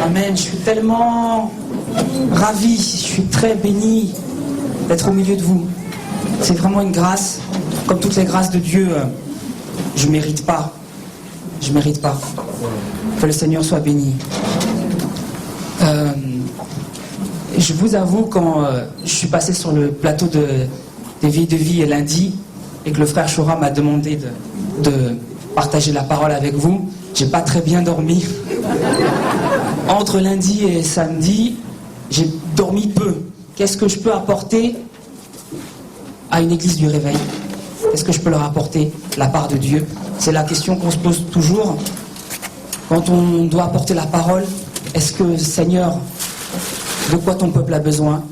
Amen. Je suis tellement ravi, je suis très béni d'être au milieu de vous. C'est vraiment une grâce. Comme toutes les grâces de Dieu, je ne mérite pas. Je ne mérite pas. Que le Seigneur soit béni. Je vous avoue, quand je suis passé sur le plateau des Vies de Vie lundi, et que le frère Choura m'a demandé de partager la parole avec vous, j'ai pas très bien dormi. Entre lundi et samedi, j'ai dormi peu. Qu'est-ce que je peux apporter à une église du réveil? Qu'est-ce que je peux leur apporter de la part de Dieu? C'est la question qu'on se pose toujours. Quand on doit apporter la parole, est-ce que, Seigneur, de quoi ton peuple a besoin?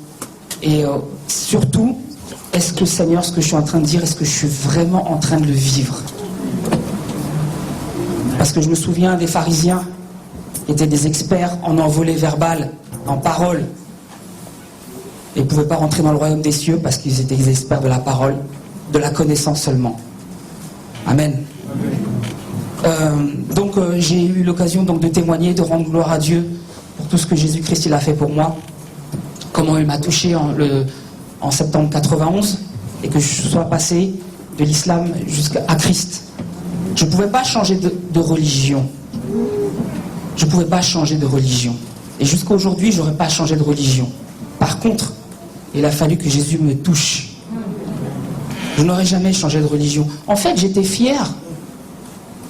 Et surtout, est-ce que, Seigneur, ce que je suis en train de dire, est-ce que je suis vraiment en train de le vivre? Parce que je me souviens des pharisiens qui étaient des experts en envolée verbale, en parole. Ils ne pouvaient pas rentrer dans le royaume des cieux parce qu'ils étaient des experts de la parole, de la connaissance seulement. Amen. Donc j'ai eu l'occasion de témoigner, de rendre gloire à Dieu pour tout ce que Jésus-Christ il a fait pour moi, comment il m'a touché en septembre 91 et que je sois passé de l'islam jusqu'à Christ. Je ne pouvais pas changer de religion. Je ne pouvais pas changer de religion. Et jusqu'à aujourd'hui, je n'aurais pas changé de religion. Par contre, il a fallu que Jésus me touche. Je n'aurais jamais changé de religion. En fait, j'étais fier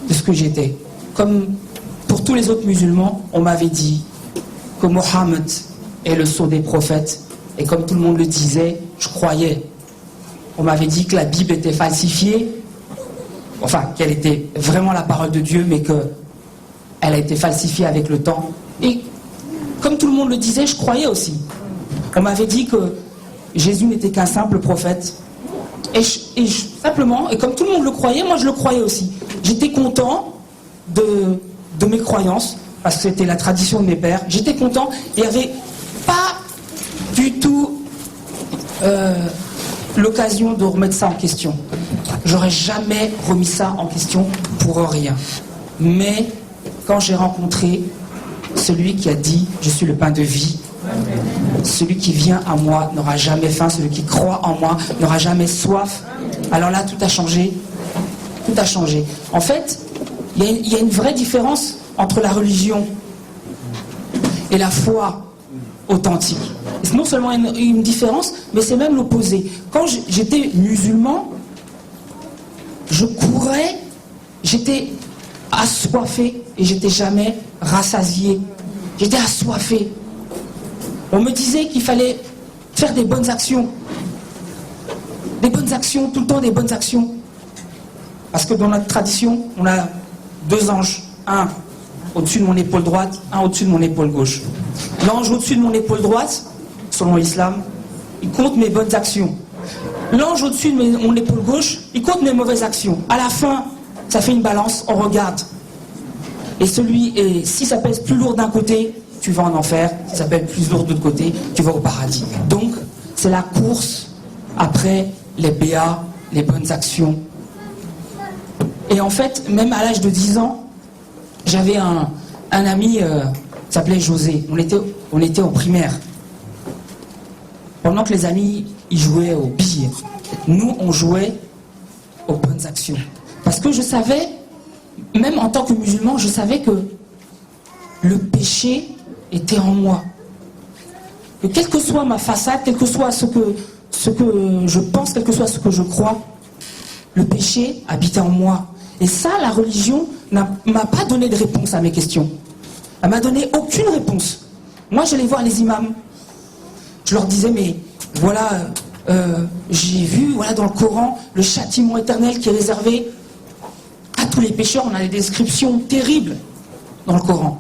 de ce que j'étais. Comme pour tous les autres musulmans, on m'avait dit que Mohammed est le sceau des prophètes. Et comme tout le monde le disait, je croyais. On m'avait dit que la Bible était falsifiée. Enfin, qu'elle était vraiment la parole de Dieu, mais qu'elle a été falsifiée avec le temps. Et comme tout le monde le disait, je croyais aussi. On m'avait dit que Jésus n'était qu'un simple prophète. Simplement, et comme tout le monde le croyait, moi je le croyais aussi. J'étais content de mes croyances, parce que c'était la tradition de mes pères. J'étais content, et il n'y avait pas du tout l'occasion de remettre ça en question. J'aurais jamais remis ça en question pour rien. Mais quand j'ai rencontré celui qui a dit « Je suis le pain de vie », celui qui vient à moi n'aura jamais faim, celui qui croit en moi n'aura jamais soif. Alors là, tout a changé. Tout a changé. En fait, il y a une vraie différence entre la religion et la foi authentique. Et c'est non seulement une différence, mais c'est même l'opposé. Quand j'étais musulman, je courais, j'étais assoiffé et j'étais jamais rassasié. J'étais assoiffé. On me disait qu'il fallait faire des bonnes actions. Des bonnes actions, tout le temps des bonnes actions. Parce que dans notre tradition, on a deux anges. Un au-dessus de mon épaule droite, un au-dessus de mon épaule gauche. L'ange au-dessus de mon épaule droite, selon l'islam, il compte mes bonnes actions. L'ange au-dessus de mon épaule gauche, il compte mes mauvaises actions. À la fin, ça fait une balance, on regarde. Et si ça pèse plus lourd d'un côté, tu vas en enfer. Si ça pèse plus lourd de l'autre côté, tu vas au paradis. Donc, c'est la course après les béats, les bonnes actions. Et en fait, même à l'âge de 10 ans, j'avais un ami qui s'appelait José. On était au primaire. Pendant que les amis, ils jouaient aux billes, nous, on jouait aux bonnes actions. Parce que je savais, même en tant que musulman, je savais que le péché était en moi. Que quelle que soit ma façade, quel que soit ce que je pense, quel que soit ce que je crois, le péché habitait en moi. Et ça, la religion m'a pas donné de réponse à mes questions. Elle m'a donné aucune réponse. Moi, j'allais voir les imams. Je leur disais, mais voilà, j'ai vu dans le Coran le châtiment éternel qui est réservé à tous les pécheurs. On a des descriptions terribles dans le Coran.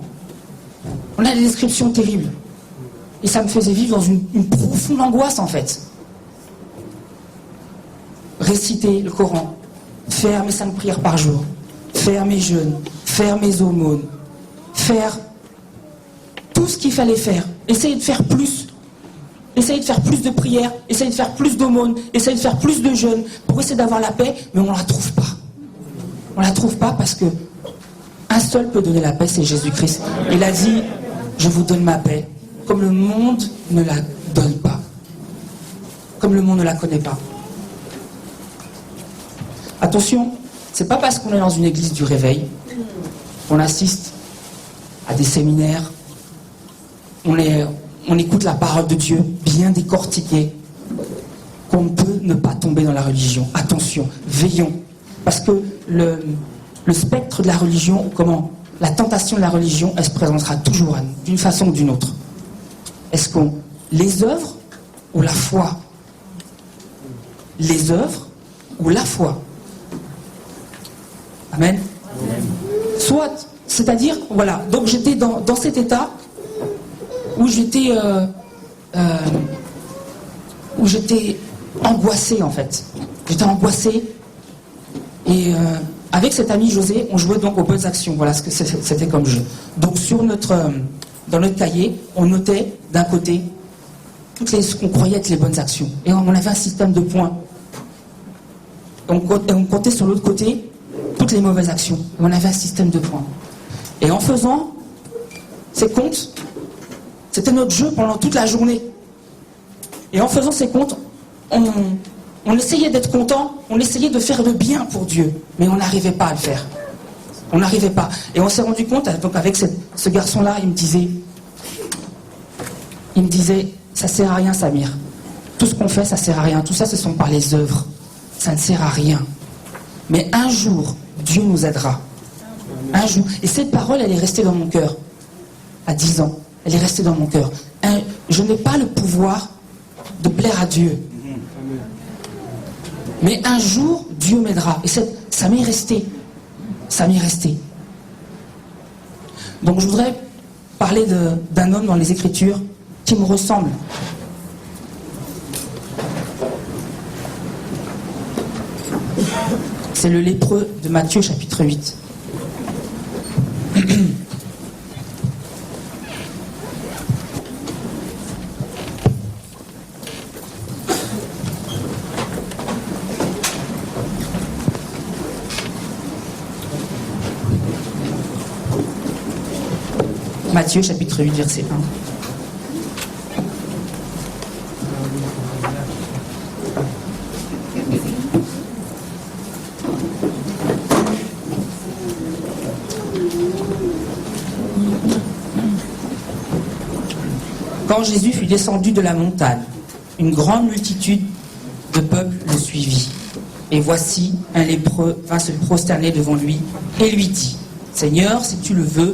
On a des descriptions terribles. Et ça me faisait vivre dans une profonde angoisse, en fait. Réciter le Coran, faire mes 5 prières par jour, faire mes jeûnes, faire mes aumônes, faire tout ce qu'il fallait faire. Essayer de faire plus. Essayer de faire plus de prières, essayer de faire plus d'aumônes, essayer de faire plus de jeûnes pour essayer d'avoir la paix, mais on ne la trouve pas. On ne la trouve pas parce que seul peut donner la paix, c'est Jésus-Christ. Il a dit, je vous donne ma paix, comme le monde ne la donne pas. Comme le monde ne la connaît pas. Attention, c'est pas parce qu'on est dans une église du réveil, qu'on assiste à des séminaires, on écoute la parole de Dieu bien décortiquée, qu'on peut ne pas tomber dans la religion. Attention, veillons. Parce que le spectre de la religion, la tentation de la religion, elle se présentera toujours à nous, d'une façon ou d'une autre. Est-ce qu'on les œuvres ou la foi? Les œuvres ou la foi? Amen. Soit, c'est-à-dire, voilà, donc j'étais dans cet état où j'étais angoissé en fait. J'étais angoissé et avec cet ami José, on jouait donc aux bonnes actions. Voilà ce que c'était comme jeu. Donc dans notre cahier, on notait d'un côté ce qu'on croyait être les bonnes actions. Et on avait un système de points. On comptait sur l'autre côté toutes les mauvaises actions. Et on avait un système de points. Et en faisant ces comptes, c'était notre jeu pendant toute la journée. Et en faisant ces comptes, on essayait d'être content, on essayait de faire le bien pour Dieu, mais on n'arrivait pas à le faire. On n'arrivait pas. Et on s'est rendu compte, donc avec ce garçon-là, il me disait, ça sert à rien, Samir. Tout ce qu'on fait, ça sert à rien. Tout ça, ce sont par les œuvres. Ça ne sert à rien. Mais un jour, Dieu nous aidera. Un jour. Et cette parole, elle est restée dans mon cœur. À 10 ans. Elle est restée dans mon cœur. Je n'ai pas le pouvoir de plaire à Dieu. Mais un jour, Dieu m'aidera. Et ça m'est resté. Ça m'est resté. Donc je voudrais parler d'un homme dans les Écritures qui me ressemble. C'est le lépreux de Matthieu chapitre 8. Matthieu chapitre 8, verset 1. Quand Jésus fut descendu de la montagne, une grande multitude de peuple le suivit. Et voici, un lépreux vint se prosterner devant lui et lui dit, « Seigneur, si tu le veux,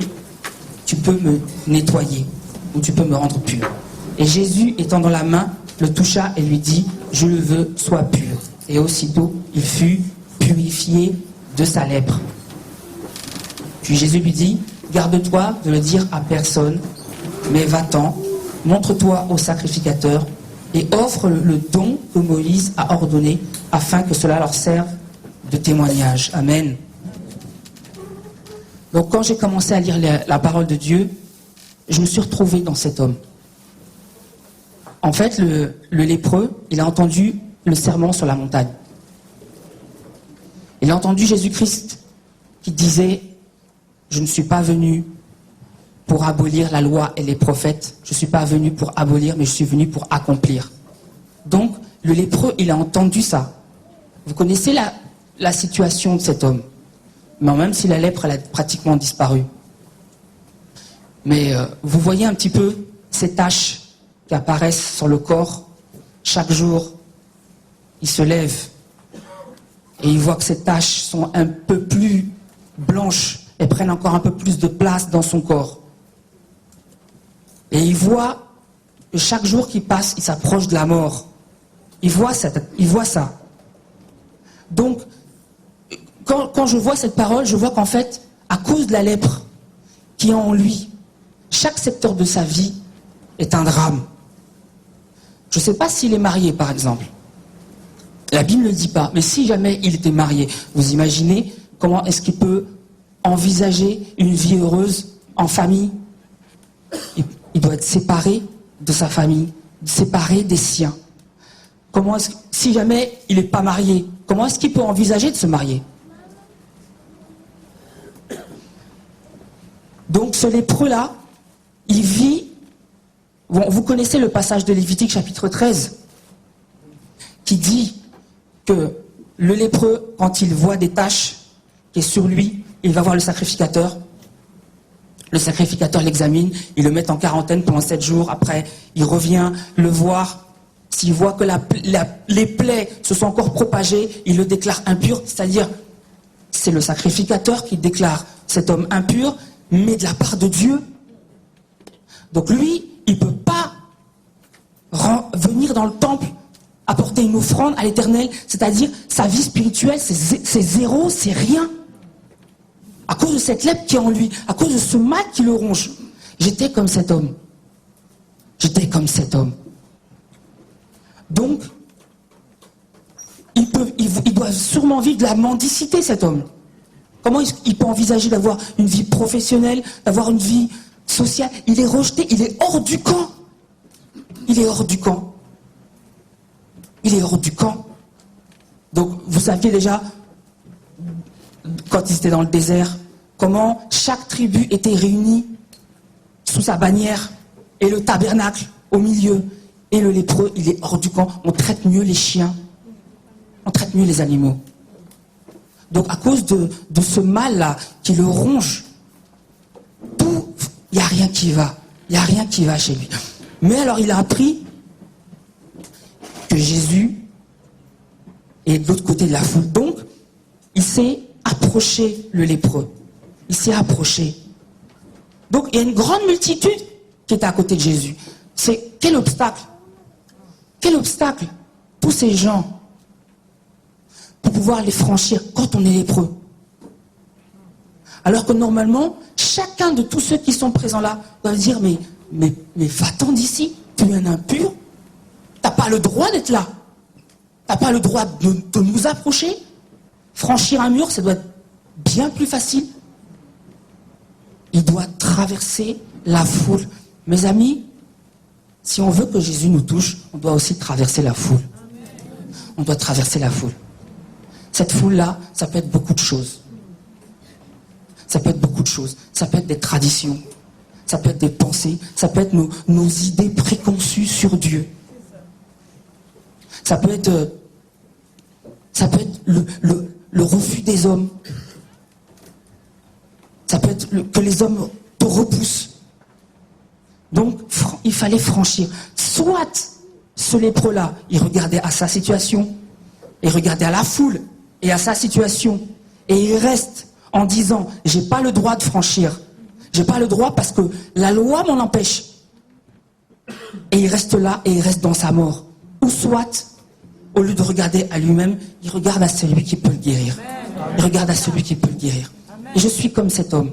tu peux me nettoyer, ou tu peux me rendre pur. » Et Jésus, étendant la main, le toucha et lui dit, « Je le veux, sois pur. » Et aussitôt, il fut purifié de sa lèpre. Puis Jésus lui dit, « Garde-toi de le dire à personne, mais va-t'en, montre-toi au sacrificateur et offre le don que Moïse a ordonné afin que cela leur serve de témoignage. » Amen. Donc quand j'ai commencé à lire la parole de Dieu, je me suis retrouvé dans cet homme. En fait, le lépreux, il a entendu le sermon sur la montagne. Il a entendu Jésus-Christ qui disait, « Je ne suis pas venu pour abolir la loi et les prophètes. Je ne suis pas venu pour abolir, mais je suis venu pour accomplir. » Donc, le lépreux, il a entendu ça. Vous connaissez la situation de cet homme. Mais même si la lèpre, elle a pratiquement disparu. Mais vous voyez un petit peu ces taches qui apparaissent sur le corps. Chaque jour, il se lève et il voit que ces taches sont un peu plus blanches et prennent encore un peu plus de place dans son corps. Et il voit que chaque jour qui passe, il s'approche de la mort. Il voit ça. Donc, quand je vois cette parole, je vois qu'en fait, à cause de la lèpre qui est en lui, chaque secteur de sa vie est un drame. Je ne sais pas s'il est marié, par exemple. La Bible ne le dit pas, mais si jamais il était marié, vous imaginez comment est-ce qu'il peut envisager une vie heureuse en famille? Il doit être séparé de sa famille, séparé des siens. Si jamais il n'est pas marié, comment est-ce qu'il peut envisager de se marier? Donc ce lépreux-là, il vit... Bon, vous connaissez le passage de Lévitique chapitre 13 qui dit que le lépreux, quand il voit des taches qui est sur lui, il va voir le sacrificateur. Le sacrificateur l'examine, il le met en quarantaine pendant 7 jours. Après, il revient le voir. S'il voit que les plaies se sont encore propagées, il le déclare impur. C'est-à-dire, c'est le sacrificateur qui déclare cet homme impur, mais de la part de Dieu. Donc lui, il ne peut pas venir dans le temple, apporter une offrande à l'Éternel. C'est-à-dire, sa vie spirituelle, c'est zéro, c'est rien. À cause de cette lèpre qui est en lui, à cause de ce mal qui le ronge. J'étais comme cet homme. J'étais comme cet homme. Donc, il doit sûrement vivre de la mendicité, cet homme. Comment il peut envisager d'avoir une vie professionnelle, d'avoir une vie sociale? Il est rejeté, il est hors du camp. Il est hors du camp. Il est hors du camp. Donc, vous saviez déjà, quand ils étaient dans le désert, comment chaque tribu était réunie sous sa bannière et le tabernacle au milieu. Et le lépreux, il est hors du camp. On traite mieux les chiens. On traite mieux les animaux. Donc à cause de ce mal-là qui le ronge, il n'y a rien qui va. Il n'y a rien qui va chez lui. Mais alors il a appris que Jésus est de l'autre côté de la foule. Donc, il s'est approché, le lépreux. Il s'est approché. Donc, il y a une grande multitude qui est à côté de Jésus. C'est quel obstacle? Quel obstacle? Tous ces gens, pour pouvoir les franchir quand on est lépreux. Alors que normalement, chacun de tous ceux qui sont présents là doit dire, mais va-t'en d'ici, tu es un impur, t'as pas le droit d'être là. T'as pas le droit de nous approcher. Franchir un mur, ça doit être bien plus facile. Il doit traverser la foule. Mes amis, si on veut que Jésus nous touche, on doit aussi traverser la foule. On doit traverser la foule. Cette foule-là, ça peut être beaucoup de choses. Ça peut être beaucoup de choses. Ça peut être des traditions. Ça peut être des pensées. Ça peut être nos idées préconçues sur Dieu. Ça peut être le refus des hommes. Ça peut être que les hommes te repoussent. Donc, il fallait franchir. Soit ce lépreux-là, il regardait à sa situation, il regardait à la foule et à sa situation, et il reste en disant, j'ai pas le droit de franchir. J'ai pas le droit parce que la loi m'en empêche. Et il reste là et il reste dans sa mort. Ou soit, au lieu de regarder à lui-même, il regarde à celui qui peut le guérir. Il regarde à celui qui peut le guérir. Et je suis comme cet homme.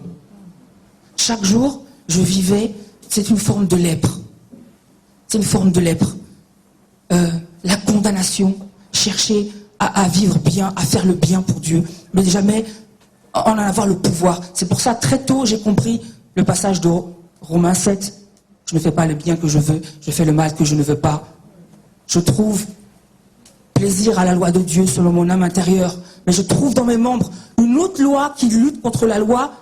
Chaque jour, je vivais, c'est une forme de lèpre. C'est une forme de lèpre. La condamnation, chercher à vivre bien, à faire le bien pour Dieu, mais jamais en avoir le pouvoir. C'est pour ça, très tôt, j'ai compris le passage de Romains 7. Je ne fais pas le bien que je veux, je fais le mal que je ne veux pas. Je trouve plaisir à la loi de Dieu selon mon âme intérieure, mais je trouve dans mes membres une autre loi qui lutte contre la loi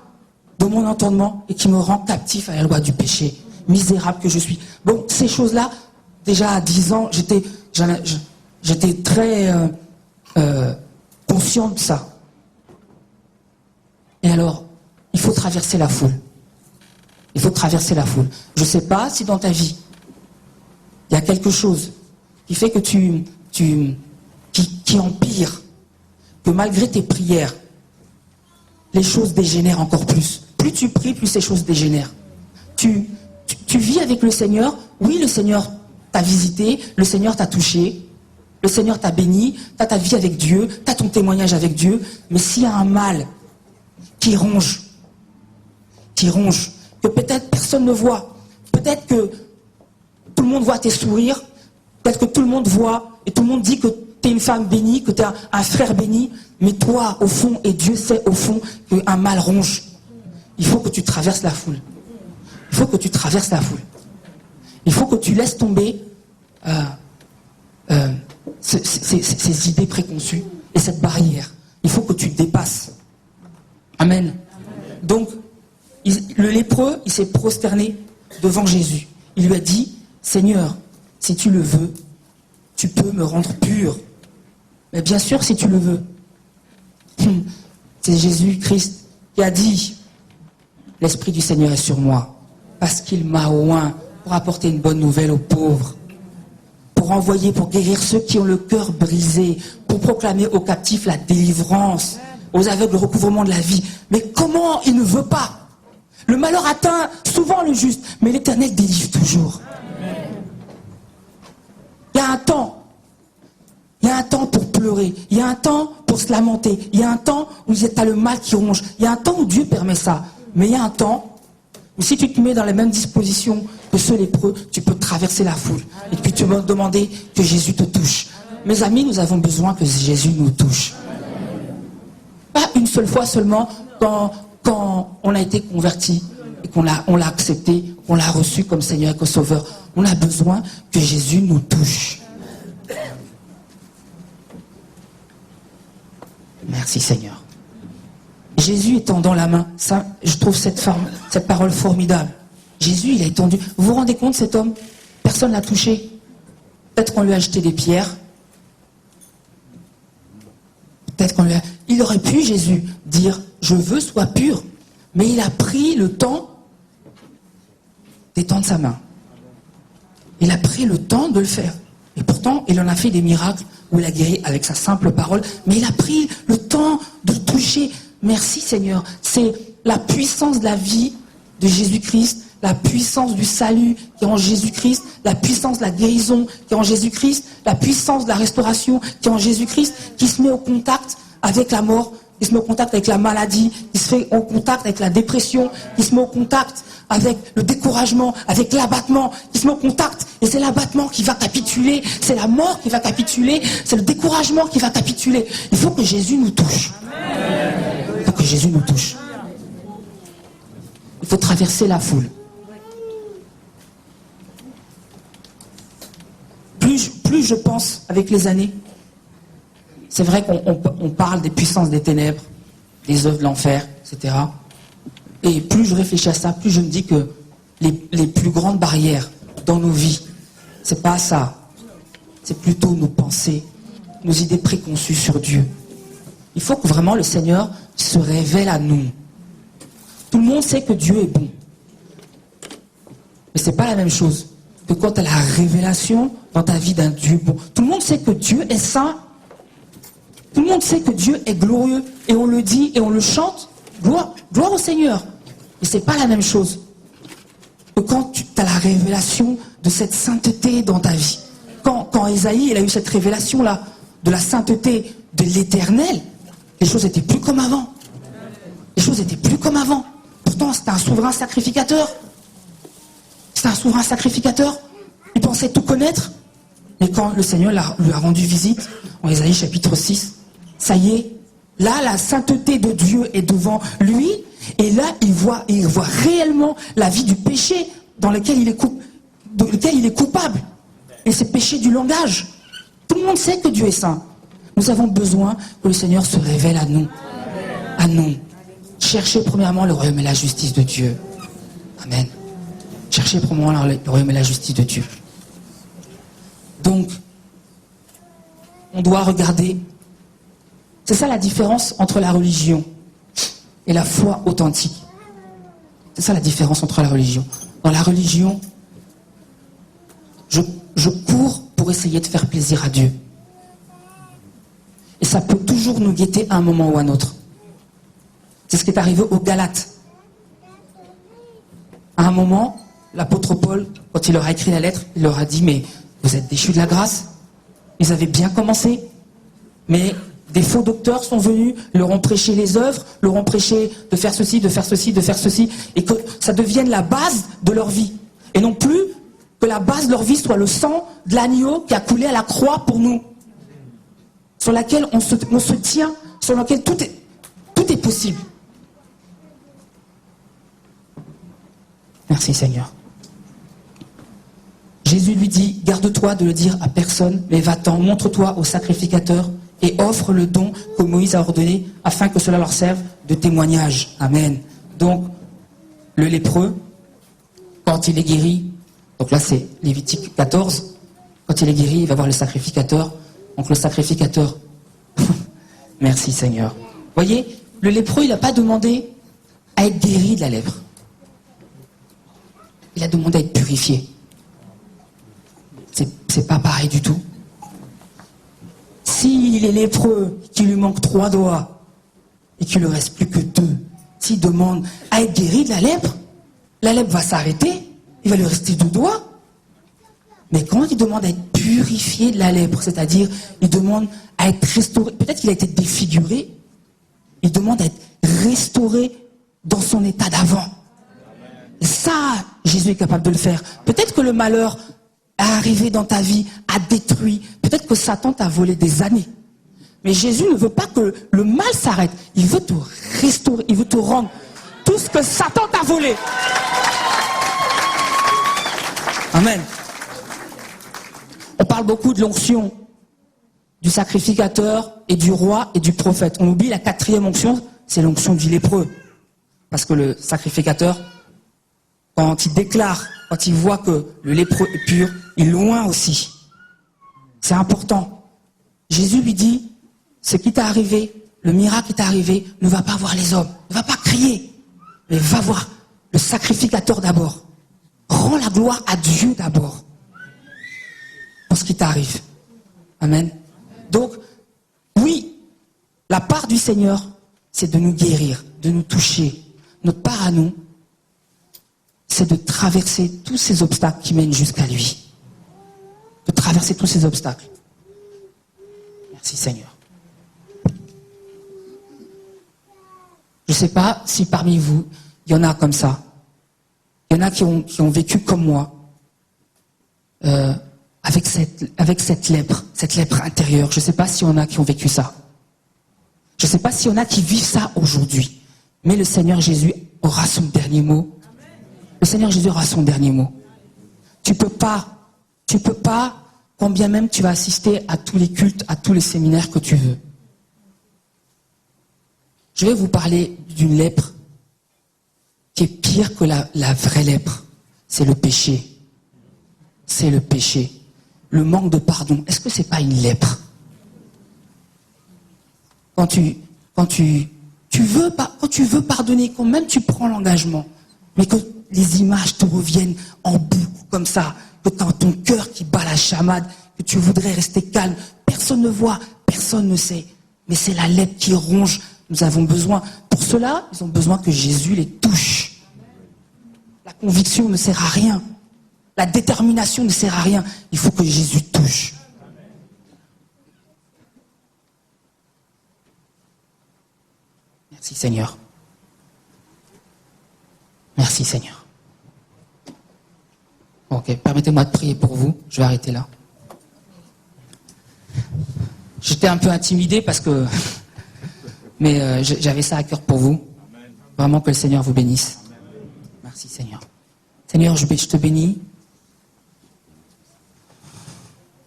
de mon entendement et qui me rend captif à la loi du péché. Misérable que je suis. Bon, ces choses-là, déjà à 10 ans, j'étais très conscient de ça. Et alors, il faut traverser la foule. Il faut traverser la foule. Je ne sais pas si dans ta vie, il y a quelque chose qui fait que qui empire, que malgré tes prières, les choses dégénèrent encore plus. Plus tu pries, plus ces choses dégénèrent. Tu vis avec le Seigneur. Oui, le Seigneur t'a visité, le Seigneur t'a touché, le Seigneur t'a béni, tu as ta vie avec Dieu, tu as ton témoignage avec Dieu. Mais s'il y a un mal qui ronge, que peut-être personne ne voit, peut-être que tout le monde voit tes sourires, peut-être que tout le monde voit et tout le monde dit que tu es une femme bénie, que tu es un frère béni, mais toi, au fond, et Dieu sait au fond qu'un mal ronge. Il faut que tu traverses la foule. Il faut que tu traverses la foule. Il faut que tu laisses tomber ces idées préconçues et cette barrière. Il faut que tu dépasses. Amen. Donc, le lépreux il s'est prosterné devant Jésus. Il lui a dit, Seigneur, si tu le veux, tu peux me rendre pur. Mais bien sûr, si tu le veux. C'est Jésus-Christ qui a dit, l'Esprit du Seigneur est sur moi, parce qu'il m'a oint pour apporter une bonne nouvelle aux pauvres, pour envoyer, pour guérir ceux qui ont le cœur brisé, pour proclamer aux captifs la délivrance, aux aveugles le recouvrement de la vie. Mais comment il ne veut pas? Le malheur atteint souvent le juste, mais l'Éternel délivre toujours. Il y a un temps. Il y a un temps pour pleurer. Il y a un temps pour se lamenter. Il y a un temps où tu as le mal qui ronge. Il y a un temps où Dieu permet ça. Mais il y a un temps où si tu te mets dans les mêmes dispositions que ceux lépreux, tu peux traverser la foule. Et puis tu vas demander que Jésus te touche. Mes amis, nous avons besoin que Jésus nous touche. Pas une seule fois seulement quand on a été converti et qu'on l'a accepté, qu'on l'a reçu comme Seigneur et comme Sauveur. On a besoin que Jésus nous touche. Merci Seigneur. Jésus étendant la main, ça, je trouve cette parole formidable. Jésus, il a étendu. Vous vous rendez compte, cet homme, personne ne l'a touché. Peut-être qu'on lui a jeté des pierres. Peut-être qu'on lui a... Il aurait pu, Jésus, dire, je veux, sois pur. Mais il a pris le temps d'étendre sa main. Il a pris le temps de le faire. Et pourtant, il en a fait des miracles où il a guéri avec sa simple parole. Mais il a pris le temps de le toucher. Merci Seigneur. C'est la puissance de la vie de Jésus-Christ, la puissance du salut qui est en Jésus-Christ, la puissance de la guérison qui est en Jésus-Christ, la puissance de la restauration qui est en Jésus-Christ, qui se met au contact avec la mort, qui se met au contact avec la maladie, qui se met au contact avec la dépression, qui se met au contact avec le découragement, avec l'abattement, qui se met au contact. Et c'est l'abattement qui va capituler, c'est la mort qui va capituler, c'est le découragement qui va capituler. Il faut que Jésus nous touche. Il faut que Jésus nous touche. Il faut traverser la foule. Plus je pense avec les années, c'est vrai qu'on parle des puissances des ténèbres, des œuvres de l'enfer, etc. Et plus je réfléchis à ça, plus je me dis que les plus grandes barrières dans nos vies, c'est pas ça. C'est plutôt nos pensées, nos idées préconçues sur Dieu. Il faut que vraiment le Seigneur se révèle à nous. Tout le monde sait que Dieu est bon. Mais c'est pas la même chose que quand tu as la révélation dans ta vie d'un Dieu bon. Tout le monde sait que Dieu est saint. Tout le monde sait que Dieu est glorieux. Et on le dit et on le chante. Gloire au Seigneur. Mais c'est pas la même chose que quand tu as la révélation de cette sainteté dans ta vie. Quand Ésaïe il a eu cette révélation-là de la sainteté de l'Éternel, les choses étaient plus comme avant. Les choses étaient plus comme avant. Pourtant, c'était un souverain sacrificateur. C'était un souverain sacrificateur. Il pensait tout connaître. Mais quand le Seigneur lui a rendu visite, en Ésaïe chapitre 6, ça y est, là, la sainteté de Dieu est devant lui. Et là, il voit réellement la vie du péché dans lequel il est coupable. Et c'est péché du langage. Tout le monde sait que Dieu est saint. Nous avons besoin que le Seigneur se révèle à nous. À nous. Cherchez premièrement le royaume et la justice de Dieu. Amen. Cherchez premièrement le royaume et la justice de Dieu. Donc, on doit regarder. C'est ça la différence entre la religion et la foi authentique. C'est ça la différence entre la religion. Dans la religion, je cours pour essayer de faire plaisir à Dieu. Et ça peut toujours nous guetter à un moment ou à un autre. C'est ce qui est arrivé aux Galates. À un moment, l'apôtre Paul, quand il leur a écrit la lettre, il leur a dit, mais vous êtes déchus de la grâce. Ils avaient bien commencé. Mais des faux docteurs sont venus, leur ont prêché les œuvres, leur ont prêché de faire ceci, de faire ceci, de faire ceci, et que ça devienne la base de leur vie. Et non plus que la base de leur vie soit le sang de l'agneau qui a coulé à la croix pour nous. Sur laquelle on se tient, sur laquelle tout est possible. Merci Seigneur. Jésus lui dit, garde-toi de le dire à personne, mais va-t'en, montre-toi au sacrificateur et offre le don que Moïse a ordonné afin que cela leur serve de témoignage. Amen. Donc, le lépreux, quand il est guéri, donc là c'est Lévitique 14, quand il est guéri, il va voir le sacrificateur. Donc le sacrificateur, merci Seigneur. Vous voyez, le lépreux, il n'a pas demandé à être guéri de la lèpre. Il a demandé à être purifié. C'est pas pareil du tout. S'il est lépreux, qu'il lui manque 3 doigts, et qu'il ne lui reste plus que 2, s'il demande à être guéri de la lèpre va s'arrêter, il va lui rester 2 doigts. Mais quand il demande à être purifié de la lèpre, c'est-à-dire il demande à être restauré, peut-être qu'il a été défiguré, il demande à être restauré dans son état d'avant. Et ça, Jésus est capable de le faire. Peut-être que le malheur est arrivé dans ta vie, a détruit, peut-être que Satan t'a volé des années. Mais Jésus ne veut pas que le mal s'arrête. Il veut te restaurer, il veut te rendre tout ce que Satan t'a volé. Amen. On parle beaucoup de l'onction du sacrificateur et du roi et du prophète. On oublie la 4e onction, c'est l'onction du lépreux. Parce que le sacrificateur, quand il déclare, quand il voit que le lépreux est pur, il est loin aussi. C'est important. Jésus lui dit, ce qui t'est arrivé, le miracle qui t'est arrivé, ne va pas voir les hommes, ne va pas crier, mais va voir le sacrificateur d'abord. Rends la gloire à Dieu d'abord pour ce qui t'arrive. Amen. Donc, oui, la part du Seigneur, c'est de nous guérir, de nous toucher. Notre part à nous, c'est de traverser tous ces obstacles qui mènent jusqu'à lui. De traverser tous ces obstacles. Merci Seigneur. Je ne sais pas si parmi vous, il y en a comme ça. Il y en a qui ont vécu comme moi, avec cette lèpre intérieure. Je ne sais pas s'il y en a qui ont vécu ça. Je ne sais pas s'il y en a qui vivent ça aujourd'hui. Mais le Seigneur Jésus aura son dernier mot. Le Seigneur Jésus aura son dernier mot. Tu peux pas, quand bien même tu vas assister à tous les cultes, à tous les séminaires que tu veux. Je vais vous parler d'une lèpre qui est pire que la vraie lèpre. C'est le péché. C'est le péché. Le manque de pardon. Est-ce que c'est pas une lèpre? Quand tu veux pardonner, quand même tu prends l'engagement, mais que les images te reviennent en boucle comme ça, que tu as ton cœur qui bat la chamade, que tu voudrais rester calme, personne ne voit, personne ne sait, mais c'est la lèpre qui ronge. Nous avons besoin, pour cela, ils ont besoin que Jésus les touche. La conviction ne sert à rien, la détermination ne sert à rien, il faut que Jésus touche. Merci Seigneur. Merci Seigneur. Ok, permettez-moi de prier pour vous. Je vais arrêter là. J'étais un peu intimidé parce que... Mais j'avais ça à cœur pour vous. Vraiment que le Seigneur vous bénisse. Merci Seigneur. Seigneur, je te bénis.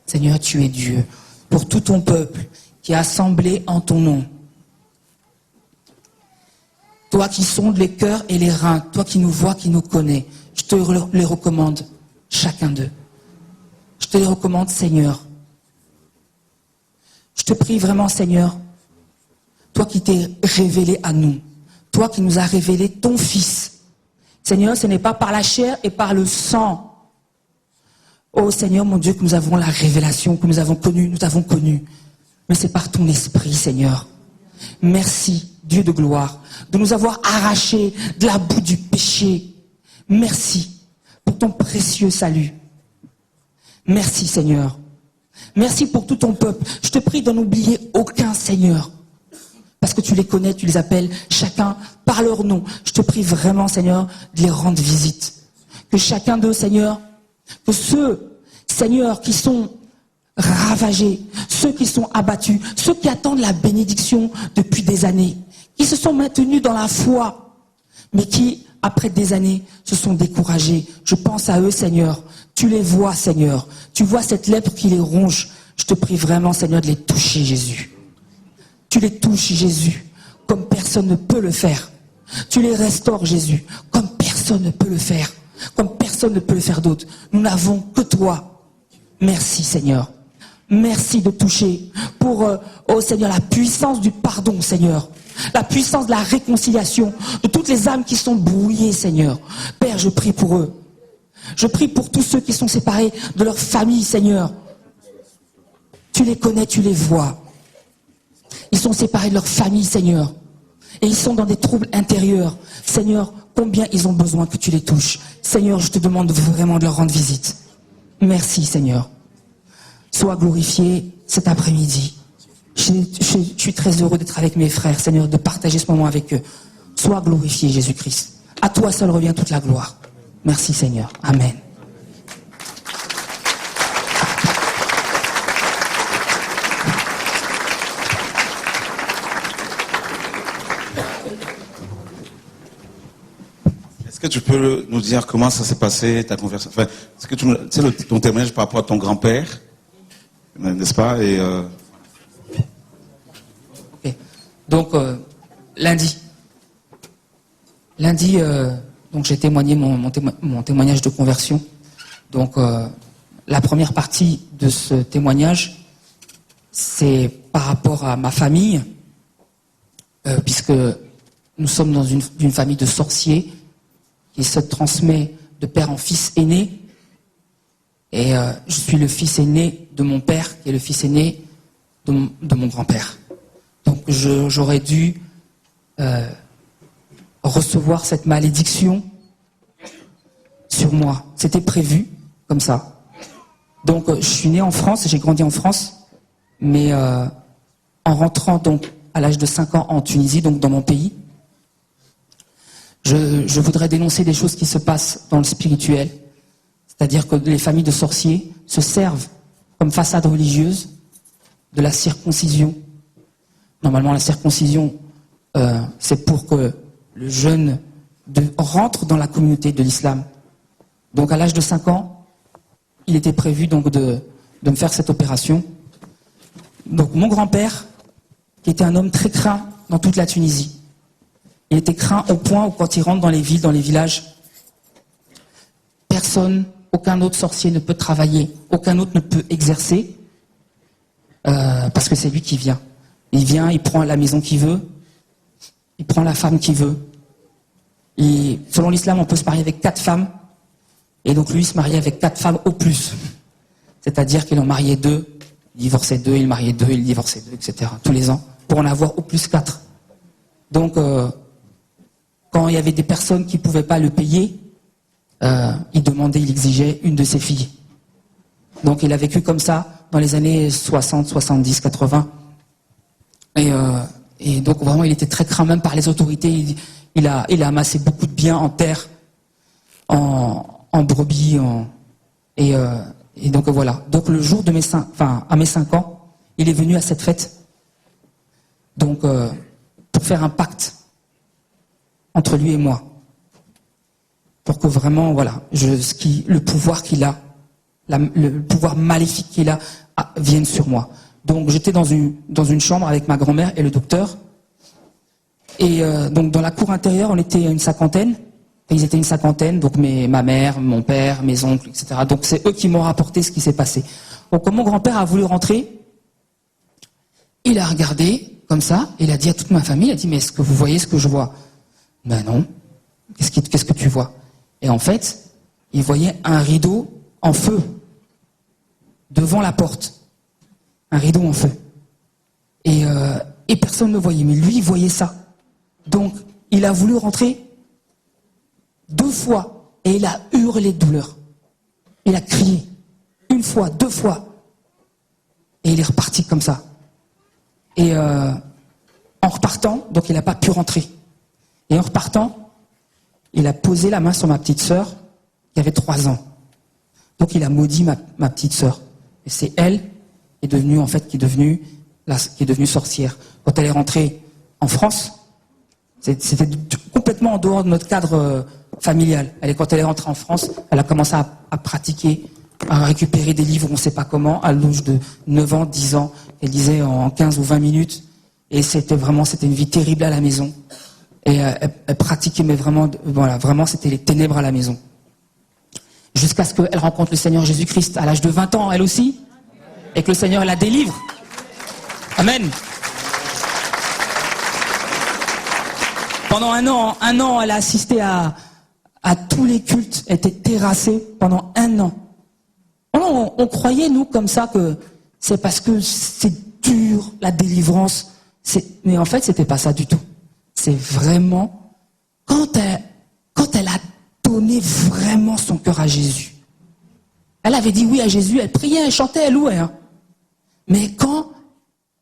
Seigneur, tu es Dieu. Pour tout ton peuple qui est assemblé en ton nom. Toi qui sondes les cœurs et les reins, toi qui nous vois, qui nous connais, je te les recommande, chacun d'eux. Je te les recommande, Seigneur. Je te prie vraiment, Seigneur, toi qui t'es révélé à nous, toi qui nous as révélé ton Fils. Seigneur, ce n'est pas par la chair et par le sang. Oh Seigneur, mon Dieu, que nous avons la révélation, que nous avons connue, mais c'est par ton esprit, Seigneur. Merci, Dieu de gloire, de nous avoir arrachés de la boue du péché. Merci pour ton précieux salut. Merci, Seigneur. Merci pour tout ton peuple. Je te prie d'en oublier aucun, Seigneur. Parce que tu les connais, tu les appelles chacun par leur nom. Je te prie vraiment, Seigneur, de les rendre visite. Que chacun d'eux, Seigneur, que ceux, Seigneur, qui sont ravagés, ceux qui sont abattus, ceux qui attendent la bénédiction depuis des années, qui se sont maintenus dans la foi, mais qui, après des années, se sont découragés. Je pense à eux, Seigneur. Tu les vois, Seigneur. Tu vois cette lèpre qui les ronge. Je te prie vraiment, Seigneur, de les toucher, Jésus. Tu les touches, Jésus, comme personne ne peut le faire. Tu les restaures, Jésus, comme personne ne peut le faire. comme personne ne peut le faire d'autre. Nous n'avons que toi. Merci Seigneur. Merci de toucher pour, oh Seigneur, la puissance du pardon, Seigneur. La puissance de la réconciliation, de toutes les âmes qui sont brouillées, Seigneur. Père, je prie pour eux. Je prie pour tous ceux qui sont séparés de leur famille, Seigneur. Tu les connais, tu les vois. Ils sont séparés de leur famille, Seigneur. Et ils sont dans des troubles intérieurs. Seigneur, combien ils ont besoin que tu les touches. Seigneur, je te demande vraiment de leur rendre visite. Merci, Seigneur. Sois glorifié cet après-midi. Je suis très heureux d'être avec mes frères, Seigneur, de partager ce moment avec eux. Sois glorifié, Jésus-Christ. À toi seul revient toute la gloire. Merci, Seigneur. Amen. Est-ce que tu peux nous dire comment ça s'est passé, ta conversation? Enfin, est-ce que tu sais ton témoignage par rapport à ton grand-père, n'est-ce pas? Et Ok. Donc, lundi, donc j'ai témoigné mon témoignage de conversion. Donc, la première partie de ce témoignage, c'est par rapport à ma famille, puisque nous sommes dans une famille de sorciers qui se transmet de père en fils aîné. Et je suis le fils aîné de mon père, qui est le fils aîné de mon grand-père. Donc j'aurais dû recevoir cette malédiction sur moi. C'était prévu comme ça. Donc je suis né en France, j'ai grandi en France, mais en rentrant donc à l'âge de 5 ans en Tunisie, donc dans mon pays, je voudrais dénoncer des choses qui se passent dans le spirituel. C'est-à-dire que les familles de sorciers se servent comme façade religieuse de la circoncision. Normalement, la circoncision, c'est pour que le jeune rentre dans la communauté de l'islam. Donc à l'âge de 5 ans, il était prévu donc de me faire cette opération. Donc mon grand-père, qui était un homme très craint dans toute la Tunisie, il était craint au point où quand il rentre dans les villes, dans les villages, aucun autre sorcier ne peut travailler, aucun autre ne peut exercer, parce que c'est lui qui vient. Il vient, il prend la maison qu'il veut, il prend la femme qu'il veut. Et selon l'islam, on peut se marier avec 4 femmes, et donc lui, il se mariait avec 4 femmes au plus. C'est-à-dire qu'il en mariait 2, il divorçait 2, il mariait 2, il divorçait 2, etc. tous les ans, pour en avoir au plus 4. Donc, quand il y avait des personnes qui ne pouvaient pas le payer, il demandait, il exigeait une de ses filles. Donc il a vécu comme ça dans les années 60, 70, 80. Et donc vraiment il était très craint même par les autorités. Il a amassé beaucoup de biens en terre, en brebis. Et donc voilà. Donc le jour de à mes 5 ans, il est venu à cette fête. Donc pour faire un pacte entre lui et moi. Pour que vraiment, voilà, le pouvoir qu'il a, le pouvoir maléfique qu'il a, vienne sur moi. Donc j'étais dans une chambre avec ma grand-mère et le docteur. Et donc dans la cour intérieure, on était une 50aine. Ils étaient une 50aine, donc ma mère, mon père, mes oncles, etc. Donc c'est eux qui m'ont rapporté ce qui s'est passé. Donc quand mon grand-père a voulu rentrer, il a regardé comme ça, et il a dit à toute ma famille, il a dit, mais est-ce que vous voyez ce que je vois? Ben non. Qu'est-ce que tu vois? Et en fait, il voyait un rideau en feu devant la porte. Un rideau en feu. Et personne ne voyait, mais lui, il voyait ça. Donc, il a voulu rentrer 2 fois et il a hurlé de douleur. Il a crié 1 fois, 2 fois. Et il est reparti comme ça. Et en repartant, donc il n'a pas pu rentrer. Et en repartant, il a posé la main sur ma petite sœur, qui avait 3 ans. Donc il a maudit ma petite sœur. Et c'est elle qui est devenue sorcière. Quand elle est rentrée en France, c'était complètement en dehors de notre cadre familial. Quand elle est rentrée en France, elle a commencé à pratiquer, à récupérer des livres, on ne sait pas comment, à l'âge de 9 ans, 10 ans. Elle lisait en 15 ou 20 minutes. Et c'était une vie terrible à la maison. Et elle pratiquait, mais vraiment, voilà, vraiment, c'était les ténèbres à la maison. jusqu'à ce qu'elle rencontre le Seigneur Jésus-Christ à l'âge de 20 ans, elle aussi, et que le Seigneur la délivre. Amen. Pendant un an, elle a assisté à tous les cultes, elle était terrassée pendant un an. On croyait, nous, comme ça, que c'est parce que c'est dur, la délivrance. Mais en fait, c'était pas ça du tout. C'est vraiment, quand elle a donné vraiment son cœur à Jésus, elle avait dit oui à Jésus, elle priait, elle chantait, elle louait. Hein. Mais quand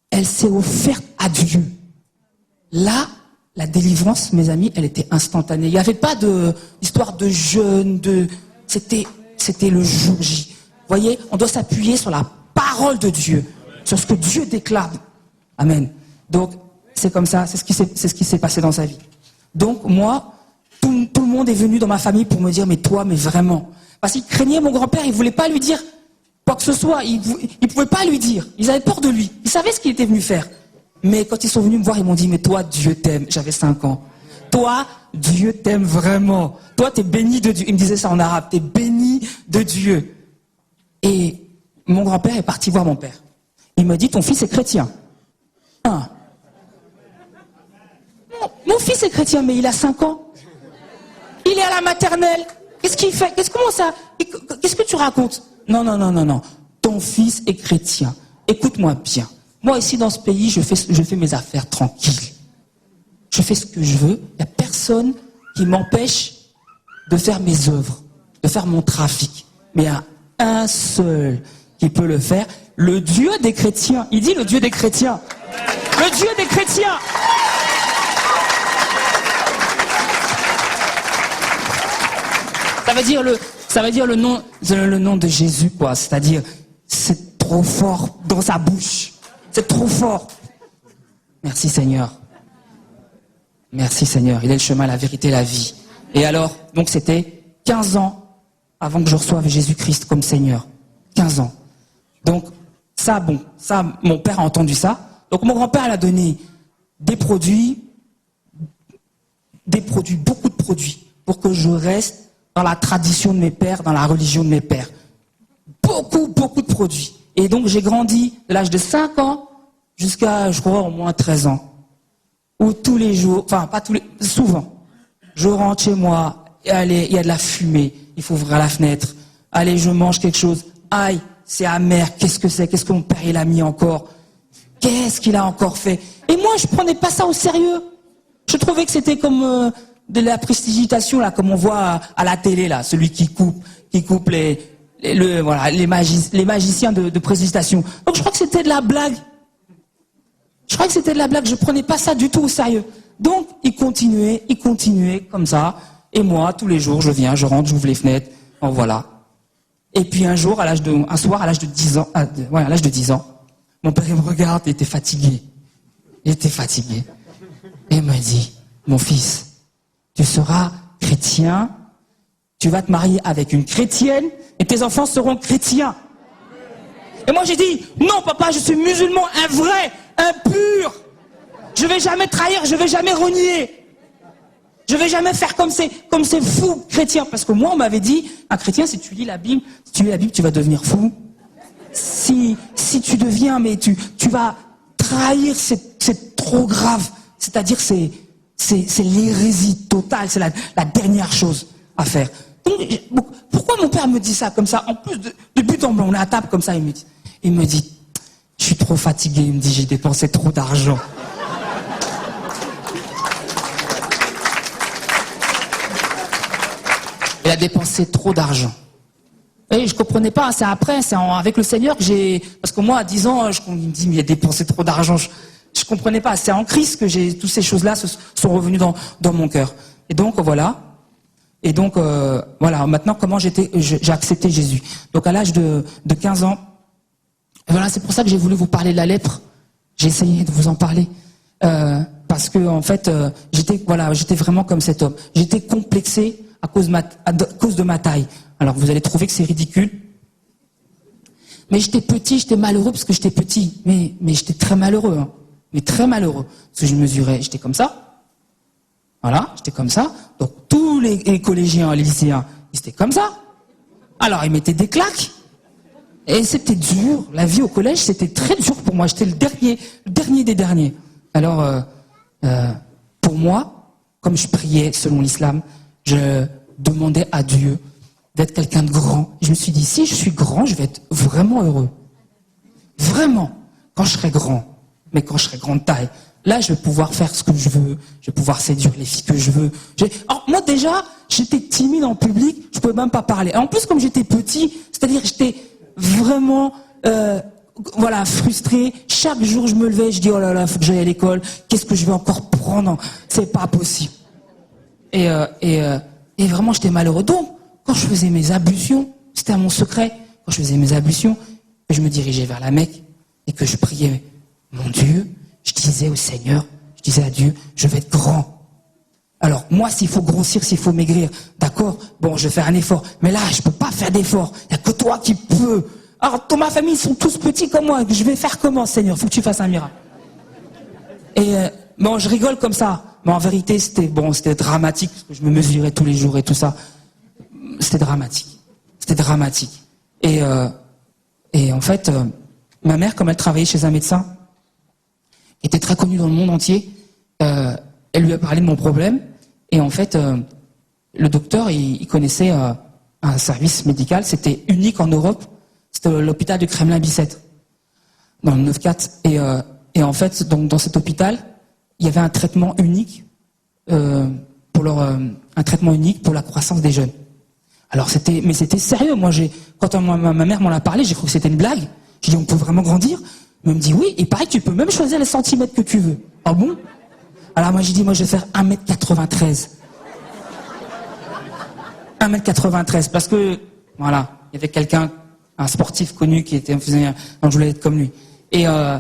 elle s'est offerte à Dieu, là, la délivrance, mes amis, elle était instantanée. Il n'y avait pas d'histoire de jeûne, c'était le jour J. Vous voyez, on doit s'appuyer sur la parole de Dieu, sur ce que Dieu déclare. Amen. Donc, c'est comme ça, c'est ce qui s'est passé dans sa vie. Donc, moi, tout le monde est venu dans ma famille pour me dire, mais toi, mais vraiment. Parce qu'il craignait mon grand-père, il ne voulait pas lui dire quoi que ce soit, il ne pouvait pas lui dire. Ils avaient peur de lui, ils savaient ce qu'il était venu faire. Mais quand ils sont venus me voir, ils m'ont dit, mais toi, Dieu t'aime. J'avais 5 ans. Toi, Dieu t'aime vraiment. Toi, t'es béni de Dieu. Ils me disaient ça en arabe, t'es béni de Dieu. Et mon grand-père est parti voir mon père. Il me dit, ton fils est chrétien. Ah. Mon fils est chrétien, mais il a 5 ans. Il est à la maternelle. Qu'est-ce qu'il fait? Comment ça? Qu'est-ce que tu racontes? Non. Ton fils est chrétien. Écoute-moi bien. Moi, ici, dans ce pays, je fais mes affaires tranquilles. Je fais ce que je veux. Il n'y a personne qui m'empêche de faire mes œuvres, de faire mon trafic. Mais il y a un seul qui peut le faire, le Dieu des chrétiens. Il dit le Dieu des chrétiens. Le Dieu des chrétiens. Ça veut dire le nom de Jésus, quoi. C'est-à-dire, c'est trop fort dans sa bouche. C'est trop fort. Merci Seigneur. Merci Seigneur. Il est le chemin, la vérité, la vie. Et alors, donc c'était 15 ans avant que je reçoive Jésus-Christ comme Seigneur. 15 ans. Donc, mon père a entendu ça. Donc mon grand-père a donné des produits, beaucoup de produits, pour que je reste dans la tradition de mes pères, dans la religion de mes pères. Beaucoup de produits. Et donc j'ai grandi de l'âge de 5 ans jusqu'à, je crois, au moins 13 ans. Où tous les jours, enfin pas tous les, souvent, je rentre chez moi, et allez, il y a de la fumée, il faut ouvrir la fenêtre. Allez, je mange quelque chose. Aïe, c'est amer, qu'est-ce que c'est? Qu'est-ce que mon père il a mis encore? Qu'est-ce qu'il a encore fait? Et moi, je prenais pas ça au sérieux. Je trouvais que c'était comme de la prestigitation, là, comme on voit à la télé, là, celui qui coupe les magiciens de présentation. Donc je crois que c'était de la blague. Je prenais pas ça du tout au sérieux. Donc il continuait comme ça. Et moi, tous les jours, je viens, je rentre, j'ouvre les fenêtres. Bon, voilà. Et puis un soir, à l'âge de 10 ans, mon père il me regarde, il était fatigué. Et il me dit, mon fils, tu seras chrétien, tu vas te marier avec une chrétienne, et tes enfants seront chrétiens. Et moi j'ai dit, non papa, je suis musulman, un vrai, un pur. Je vais jamais trahir, je vais jamais renier. Je vais jamais faire comme ces fous chrétiens. Parce que moi on m'avait dit, un chrétien, si tu lis la Bible, tu vas devenir fou. Si tu deviens, mais tu vas trahir, c'est trop grave. C'est-à-dire c'est l'hérésie totale, c'est la dernière chose à faire. Donc, pourquoi mon père me dit ça comme ça? En plus de but en blanc, on est à table comme ça, il me dit, je suis trop fatigué, il me dit, j'ai dépensé trop d'argent. Il a dépensé trop d'argent. Et je comprenais pas, c'est après, avec le Seigneur que j'ai... Parce que moi, à 10 ans, il me dit, mais il a dépensé trop d'argent. Je comprenais pas, c'est en Christ que toutes ces choses-là sont revenues dans mon cœur. Et donc, voilà. Voilà, maintenant, comment j'ai accepté Jésus. Donc, à l'âge de 15 ans, voilà, c'est pour ça que j'ai voulu vous parler de la lèpre. J'ai essayé de vous en parler. Parce que, en fait, j'étais vraiment comme cet homme. J'étais complexé à cause de ma taille. Alors, vous allez trouver que c'est ridicule. Mais j'étais petit, j'étais malheureux parce que j'étais petit. Mais j'étais très malheureux, hein. Mais très malheureux. Parce que je mesurais, j'étais comme ça. Voilà, j'étais comme ça. Donc tous les collégiens, les lycéens, ils étaient comme ça. Alors, il mettait des claques. Et c'était dur. La vie au collège, c'était très dur pour moi. J'étais le dernier des derniers. Alors, pour moi, comme je priais selon l'islam, je demandais à Dieu d'être quelqu'un de grand. Je me suis dit, si je suis grand, je vais être vraiment heureux. Vraiment. Quand je serai grand. Mais quand je serai grande taille. Là, je vais pouvoir faire ce que je veux. Je vais pouvoir séduire les filles que je veux. Alors, moi, déjà, j'étais timide en public. Je pouvais même pas parler. Et en plus, comme j'étais petit, c'est-à-dire j'étais vraiment frustré. Chaque jour, je me levais. Je dis, oh là là, faut que j'aille à l'école. Qu'est-ce que je vais encore prendre? C'est pas possible. Et vraiment, j'étais malheureux. Donc, quand je faisais mes ablutions, c'était à mon secret. Quand je faisais mes ablutions, je me dirigeais vers la Mecque et que je priais mon Dieu. Je disais au Seigneur, je disais à Dieu, je vais être grand. Alors, moi, s'il faut grossir, s'il faut maigrir, d'accord, bon, je vais faire un effort. Mais là, je peux pas faire d'effort. Il n'y a que toi qui peux. Alors, dans ma famille, ils sont tous petits comme moi. Je vais faire comment, Seigneur? Faut que tu fasses un miracle. Et bon, je rigole comme ça. Mais en vérité, c'était dramatique, parce que je me mesurais tous les jours et tout ça. C'était dramatique. C'était dramatique. Et en fait, ma mère, comme elle travaillait chez un médecin, était très connue dans le monde entier. Elle lui a parlé de mon problème. Et en fait, le docteur, il connaissait un service médical. C'était unique en Europe. C'était l'hôpital du Kremlin-Bicêtre, dans le 9-4. Et en fait, donc, dans cet hôpital, il y avait un traitement unique un traitement unique pour la croissance des jeunes. Alors mais c'était sérieux. Moi, quand ma mère m'en a parlé, j'ai cru que c'était une blague. J'ai dit, on peut vraiment grandir? Elle me dit oui, et pareil, tu peux même choisir les centimètres que tu veux. Ah bon? Alors moi j'ai dit, moi je vais faire 1m93. 1m93, parce que, voilà, il y avait quelqu'un, un sportif connu qui faisait je voulais être comme lui. Et alors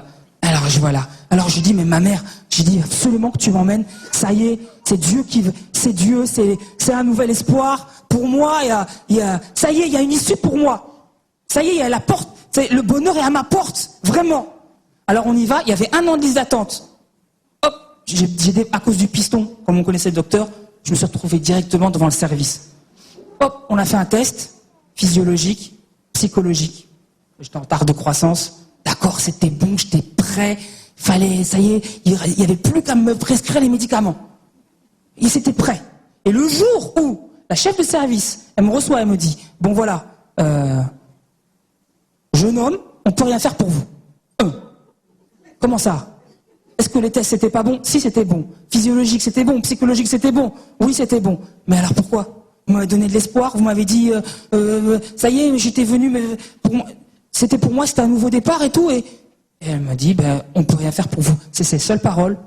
je dis, mais ma mère, j'ai dit absolument que tu m'emmènes, ça y est, c'est Dieu qui veut, c'est un nouvel espoir. Pour moi, ça y est, il y a une issue pour moi. Ça y est, il y a la porte, le bonheur est à ma porte, vraiment. Alors on y va, il y avait 1 an de liste d'attente. Hop, à cause du piston, comme on connaissait le docteur, je me suis retrouvé directement devant le service. Hop, on a fait un test physiologique, psychologique. J'étais en retard de croissance. D'accord, c'était bon, j'étais prêt. Ça y est, il n'y avait plus qu'à me prescrire les médicaments. Et c'était prêt. Et le jour où la chef de service, elle me reçoit, elle me dit, bon voilà, jeune homme, on ne peut rien faire pour vous. Comment ça? Est-ce que les tests c'était pas bon? Si, c'était bon. Physiologique c'était bon, psychologique c'était bon. Oui, c'était bon. Mais alors pourquoi? Vous m'avez donné de l'espoir, vous m'avez dit ça y est, j'étais venu, mais c'était pour moi, c'était un nouveau départ et tout. Et elle m'a dit, on peut rien faire pour vous. C'est ses seules paroles.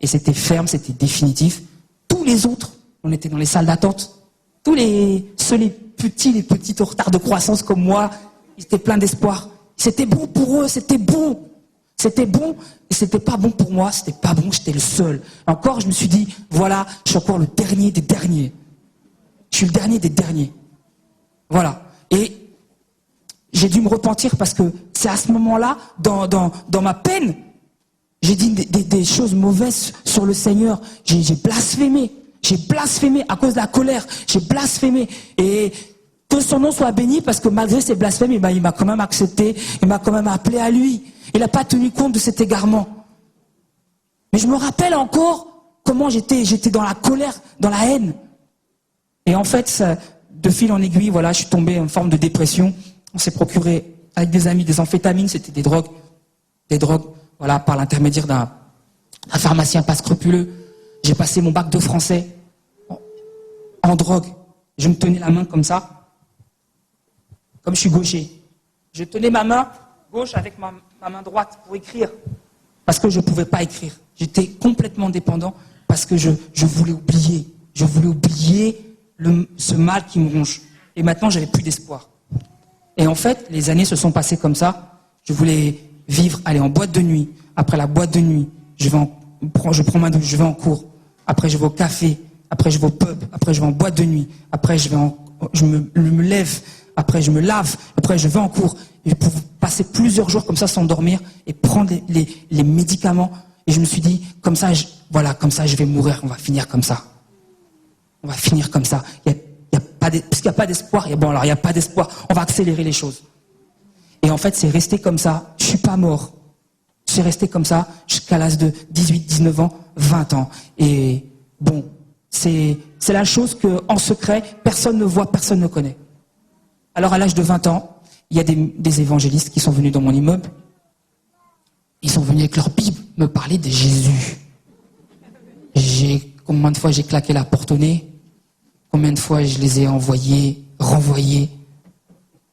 Et c'était ferme, c'était définitif. Tous les autres, on était dans les salles d'attente. Les petits au retard de croissance comme moi, ils étaient pleins d'espoir. C'était bon pour eux, c'était bon. C'était bon, et c'était pas bon pour moi, c'était pas bon, j'étais le seul. Encore, je me suis dit, voilà, je suis encore le dernier des derniers. Je suis le dernier des derniers. Voilà. Et j'ai dû me repentir parce que c'est à ce moment-là, dans ma peine, j'ai dit des choses mauvaises sur le Seigneur. J'ai blasphémé. J'ai blasphémé à cause de la colère. J'ai blasphémé. Et que son nom soit béni, parce que malgré ses blasphèmes, il m'a quand même accepté, il m'a quand même appelé à lui. Il n'a pas tenu compte de cet égarement. Mais je me rappelle encore comment j'étais dans la colère, dans la haine. Et en fait, de fil en aiguille, voilà, je suis tombé en forme de dépression. On s'est procuré avec des amis des amphétamines, c'était des drogues, voilà, par l'intermédiaire d'un pharmacien pas scrupuleux. J'ai passé mon bac de français en drogue. Je me tenais la main comme ça, comme je suis gaucher. Je tenais ma main gauche avec ma main droite pour écrire, parce que je ne pouvais pas écrire. J'étais complètement dépendant, parce que je voulais oublier. Je voulais oublier ce mal qui me ronge. Et maintenant, j'avais plus d'espoir. Et en fait, les années se sont passées comme ça. Je voulais aller en boîte de nuit. Après la boîte de nuit, je prends ma douche, je vais en cours. Après, je vais au café. Après, je vais au pub. Après, je vais en boîte de nuit. Après, je me lève. Après, je me lave. Après, je vais en cours. Et pour passer plusieurs jours comme ça sans dormir et prendre les médicaments. Et je me suis dit, comme ça, je vais mourir. On va finir comme ça. On va finir comme ça. Il n'y a puisqu'il n'y a pas d'espoir, et bon, alors il n'y a pas d'espoir, on va accélérer les choses. Et en fait, c'est resté comme ça. Je suis pas mort. C'est resté comme ça jusqu'à l'âge de 18, 19 ans, 20 ans. Et bon, c'est la chose qu'en secret, personne ne voit, personne ne connaît. Alors à l'âge de 20 ans, il y a des évangélistes qui sont venus dans mon immeuble. Ils sont venus avec leur Bible me parler de Jésus. Combien de fois j'ai claqué la porte au nez? Combien de fois je les ai renvoyés?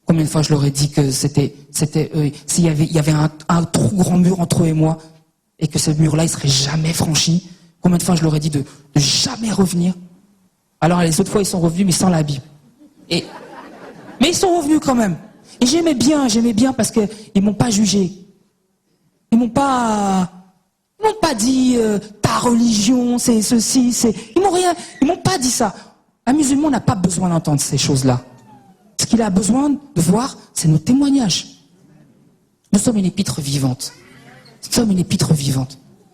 Combien de fois je leur ai dit que c'était s'il y avait un trop grand mur entre eux et moi, et que ce mur-là, il serait jamais franchi? Combien de fois je leur ai dit de jamais revenir? Alors les autres fois, ils sont revenus, mais sans la Bible. Mais ils sont revenus quand même. Et j'aimais bien parce qu'ils m'ont pas jugé. Ils m'ont pas dit ta religion, c'est ceci, c'est. Ils m'ont pas dit ça. Un musulman n'a pas besoin d'entendre ces choses-là. Ce qu'il a besoin de voir, c'est nos témoignages. Nous sommes une épître vivante.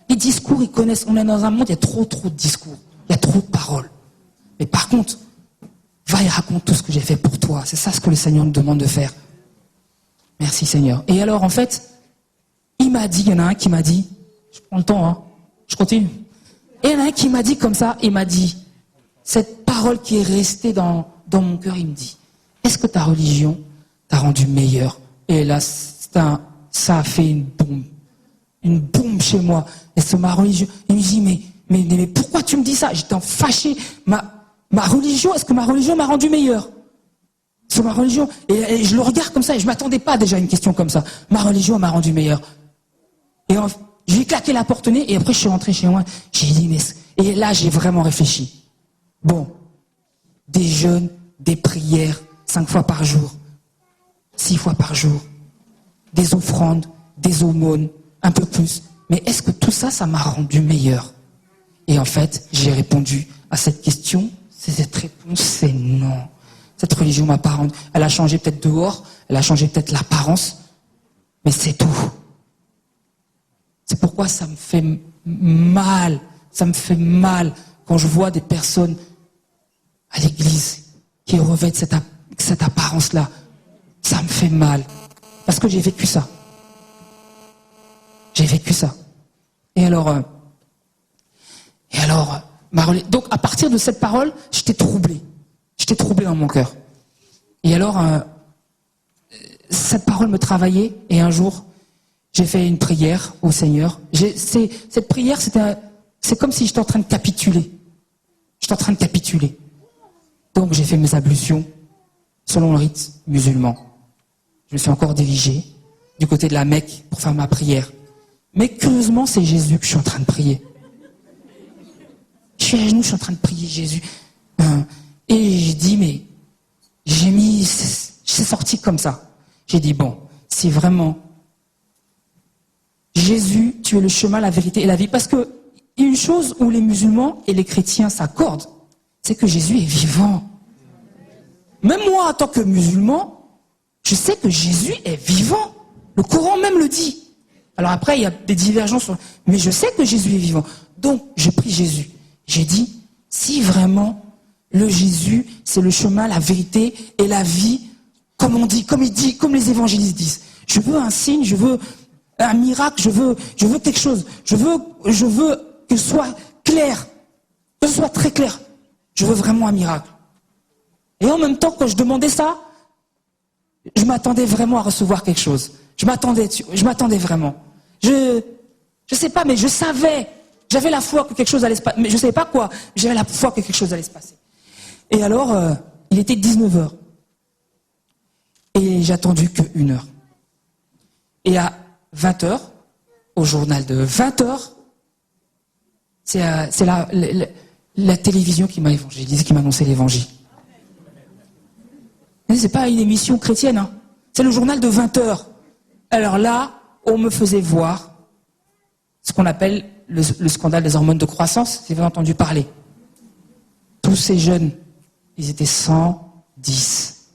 Les discours, ils connaissent. On est dans un monde, il y a trop de discours. Il y a trop de paroles. Mais par contre, va et raconte tout ce que j'ai fait pour toi. C'est ça ce que le Seigneur nous demande de faire. Merci Seigneur. Et alors, en fait, il y en a un qui m'a dit, je prends le temps, hein, je continue. Et il y en a un qui m'a dit comme ça, il m'a dit, cette parole qui est restée dans mon cœur, il me dit, est-ce que ta religion t'a rendu meilleur? Et là, ça a fait une bombe chez moi. Et c'est ma religion. Il me dit, mais pourquoi tu me dis ça? J'étais fâché. Ma religion, est-ce que ma religion m'a rendu meilleur? C'est ma religion. Et je le regarde comme ça, et je m'attendais pas déjà à une question comme ça. Ma religion m'a rendu meilleur. Et je lui ai claqué la porte au nez, et après je suis rentré chez moi. J'ai dit, et là j'ai vraiment réfléchi. Bon, des jeûnes, des prières, 5 fois par jour, 6 fois par jour, des offrandes, des aumônes, un peu plus. Mais est-ce que tout ça, ça m'a rendu meilleur? Et en fait, j'ai répondu à cette question. Cette réponse, c'est non. Cette religion m'a pas rendu. Elle a changé peut-être dehors, elle a changé peut-être l'apparence, mais c'est tout. C'est pourquoi ça me fait mal. Ça me fait mal quand je vois des personnes à l'église qui revêtent cette apparence-là. Ça me fait mal. Parce que j'ai vécu ça. Et alors, donc à partir de cette parole, j'étais troublé. J'étais troublé dans mon cœur. Et alors, cette parole me travaillait, et un jour, j'ai fait une prière au Seigneur. Cette prière, c'est comme si j'étais en train de capituler. Donc j'ai fait mes ablutions selon le rite musulman. Je me suis encore dirigé du côté de la Mecque pour faire ma prière. Mais curieusement, c'est Jésus que je suis en train de prier. Je suis à genoux, je suis en train de prier Jésus. Et j'ai dit, c'est sorti comme ça. J'ai dit, bon, si vraiment Jésus, tu es le chemin, la vérité et la vie. Parce que une chose où les musulmans et les chrétiens s'accordent, c'est que Jésus est vivant. Même moi, en tant que musulman, je sais que Jésus est vivant. Le Coran même le dit. Alors après, il y a des divergences, mais je sais que Jésus est vivant. Donc, je prie Jésus. J'ai dit, si vraiment le Jésus, c'est le chemin, la vérité et la vie, comme on dit, comme les évangélistes disent. Je veux un signe, je veux un miracle, je veux quelque chose. Je veux que ce soit clair, que ce soit très clair. Je veux vraiment un miracle. Et en même temps, quand je demandais ça, je m'attendais vraiment à recevoir quelque chose. Je m'attendais vraiment. Je sais pas, mais je savais. J'avais la foi que quelque chose allait se passer. Mais je savais pas quoi. J'avais la foi que quelque chose allait se passer. Et alors, il était 19h. Et j'ai attendu que 1 heure. Et à 20h, au journal de 20h, c'est la télévision qui m'a évangélisé, qui m'a annoncé l'évangile. C'est pas une émission chrétienne, hein. C'est le journal de 20h. Alors là, on me faisait voir ce qu'on appelle le scandale des hormones de croissance, si vous avez entendu parler. Tous ces jeunes, ils étaient 110.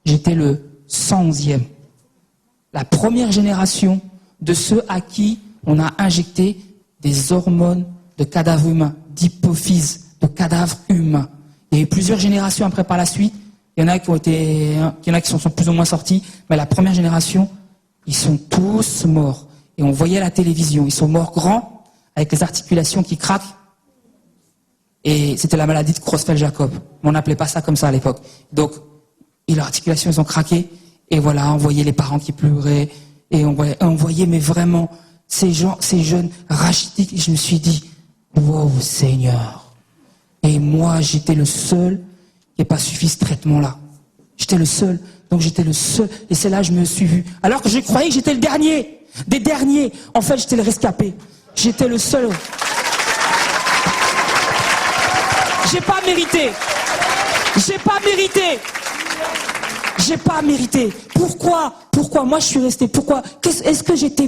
J'étais le 111e. La première génération de ceux à qui on a injecté des hormones de cadavres humains, d'hypophyse, de cadavres humains. Il y a eu plusieurs générations après par la suite, Il y en a qui sont plus ou moins sortis, mais la première génération, ils sont tous morts. Et on voyait à la télévision, ils sont morts grands, avec les articulations qui craquent. Et c'était la maladie de Creutzfeldt-Jakob. On n'appelait pas ça comme ça à l'époque. Donc, et leurs articulations, elles ont craqué. Et voilà, on voyait les parents qui pleuraient. Et on voyait, mais vraiment, ces jeunes rachitiques. Et je me suis dit, wow, Seigneur. Et moi, j'étais le seul qui n'ait pas suivi ce traitement-là. J'étais le seul. Donc j'étais le seul. Et c'est là que je me suis vu. Alors que je croyais que j'étais le dernier. Des derniers. En fait, j'étais le rescapé. J'étais le seul. J'ai pas mérité. J'ai pas mérité. J'ai pas mérité. Pourquoi moi je suis resté? Pourquoi? Est-ce que j'étais